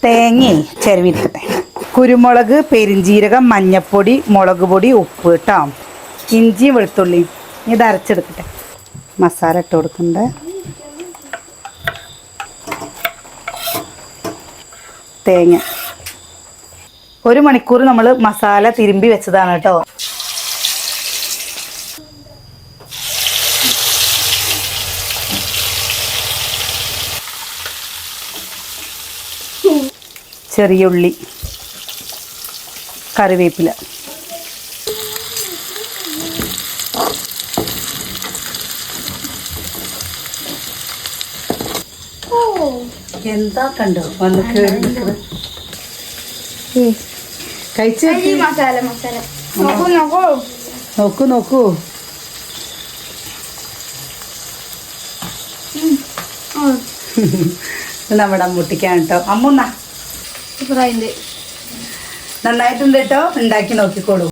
തേങ്ങ ചിരവിയെടുക്കട്ടെ. കുരുമുളക്, പെരിഞ്ജീരകം, മഞ്ഞൾപ്പൊടി, മുളക് പൊടി, ഉപ്പ് കേട്ടോ. ഇഞ്ചി വെളുത്തുള്ളി ഇത് അരച്ചെടുക്കട്ടെ. മസാല ഇട്ട് കൊടുക്കണ്ടേ. തേങ്ങ 1 മണിക്കൂർ നമ്മൾ മസാല തിരുമ്പി വെച്ചതാണ് കേട്ടോ. ചെറിയ ഉള്ളി, കറിവേപ്പില, എന്താ കണ്ടോ വന്ന് കഴിച്ചു നോക്കൂ നോക്കൂ. നമ്മുടെ അമ്മൂട്ടിക്കാണ് കേട്ടോ. അമ്മൂന്നാ നന്നായിട്ടുണ്ട് കേട്ടോ. ഉണ്ടാക്കി നോക്കിക്കോളൂ.